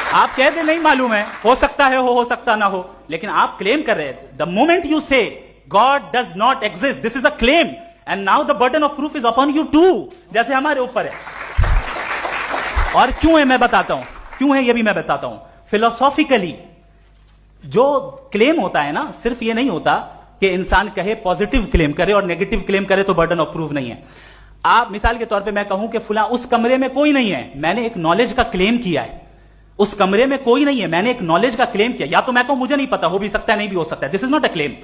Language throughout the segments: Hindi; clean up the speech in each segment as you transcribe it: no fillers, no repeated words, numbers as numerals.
आप कह दे नहीं मालूम है, हो सकता है हो सकता ना हो, लेकिन आप क्लेम कर रहे हैं। The moment you say God does not exist, this is a claim and now the burden of proof is upon you to, जैसे हमारे ऊपर है। और क्यों है मैं बताता हूं, क्यों है ये भी मैं बताता हूं। फिलोसॉफिकली जो क्लेम होता है ना, सिर्फ ये नहीं होता कि इंसान कहे पॉजिटिव क्लेम करे और नेगेटिव क्लेम करे तो बर्डन ऑफ प्रूफ नहीं है। आप मिसाल के तौर पे मैं कहूं कि फुला उस कमरे में कोई नहीं है, मैंने एक नॉलेज का क्लेम किया है। उस कमरे में कोई नहीं है, मैंने एक नॉलेज का क्लेम किया। या तो मैं कहूं मुझे नहीं पता, हो भी सकता है नहीं भी हो सकता है, this is not a claim.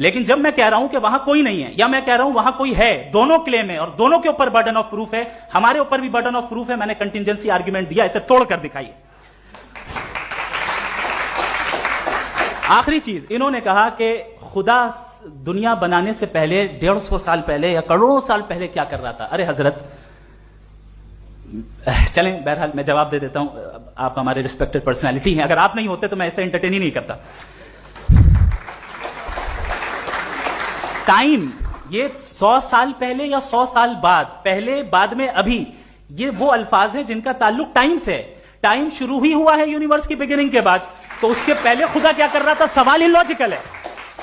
लेकिन जब मैं कह रहा हूं कि वहां कोई नहीं है या मैं कह रहा हूं वहां कोई है, दोनों क्लेम है और दोनों के ऊपर बर्डन ऑफ प्रूफ है। हमारे ऊपर भी बर्डन ऑफ प्रूफ है, मैंने कंटिजेंसी आर्ग्यूमेंट दिया, इसे तोड़कर दिखाइए। आखिरी चीज, इन्होंने कहा कि खुदा दुनिया बनाने से पहले 150 साल पहले या करोड़ों साल पहले क्या कर रहा था। अरे हजरत, चलें बहरहाल मैं जवाब दे देता हूं, आप हमारे रिस्पेक्टेड पर्सनालिटी हैं, अगर आप नहीं होते तो मैं ऐसे एंटरटेन ही नहीं करता। टाइम, ये 100 साल पहले या 100 साल बाद, पहले बाद में अभी, ये वो अल्फाज हैं जिनका ताल्लुक टाइम से है। टाइम शुरू ही हुआ है यूनिवर्स की बिगिनिंग के बाद, तो उसके पहले खुदा क्या कर रहा था, सवाल इलॉजिकल है,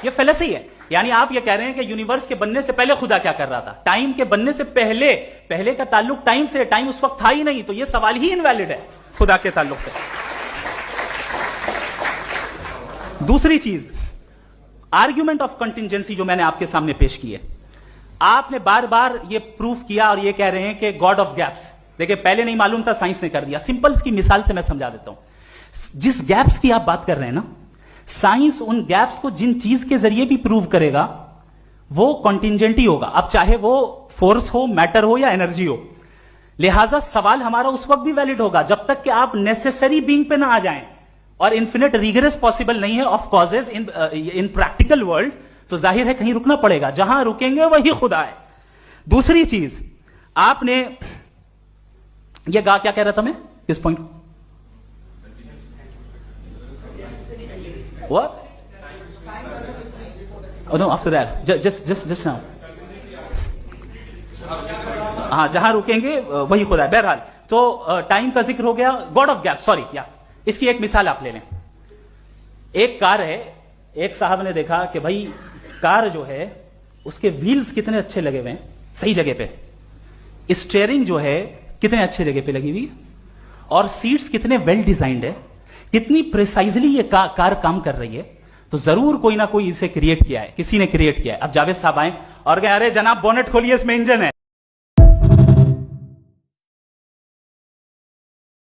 ये फेलेसी है। यानी आप ये कह रहे हैं कि यूनिवर्स के बनने से पहले खुदा क्या कर रहा था, टाइम के बनने से पहले, पहले का ताल्लुक टाइम से, टाइम उस वक्त था ही नहीं, तो ये सवाल ही इनवैलिड है खुदा के ताल्लुक से। दूसरी चीज, आर्ग्यूमेंट ऑफ कंटिजेंसी जो मैंने आपके सामने पेश की है, आपने बार बार ये प्रूफ किया और ये कह रहे हैं कि गॉड ऑफ गैप्स। देखिए पहले नहीं मालूम था, साइंस ने कर दिया। सिंपल की मिसाल से मैं समझा देता हूं। जिस गैप्स की आप बात कर रहे हैं ना, साइंस उन गैप्स को जिन चीज के जरिए भी प्रूव करेगा वो कॉन्टिजेंट ही होगा, अब चाहे वो फोर्स हो, मैटर हो या एनर्जी हो। लिहाजा सवाल हमारा उस वक्त भी वैलिड होगा जब तक कि आप नेसेसरी बीइंग पे ना आ जाएं, और इन्फिनिट रिगरस पॉसिबल नहीं है of causes in practical world, तो जाहिर है कहीं रुकना पड़ेगा, जहां रुकेंगे वही खुदा है। दूसरी चीज, आपने ये क्या कह रहा था मैं किस point, What? Oh no, after that. Just now. हाँ, जहां रुकेंगे वही खुदा है। बहरहाल, तो टाइम का जिक्र हो गया, गॉड ऑफ गैप, सॉरी या इसकी एक मिसाल आप ले लें। एक कार है, एक साहब ने देखा कि भाई कार जो है उसके व्हील्स कितने अच्छे लगे हुए हैं, सही जगह पे, स्टीयरिंग जो है कितने अच्छे जगह पे लगी हुई है, और सीट्स कितने वेल डिजाइंड है, कितनी प्रिसाइजली ये कार काम कर रही है। तो जरूर कोई ना कोई इसे क्रिएट किया है, किसी ने क्रिएट किया है। अब जावेद साहब आए और कहे अरे जनाब बोनेट खोलिए, इसमें इंजन है।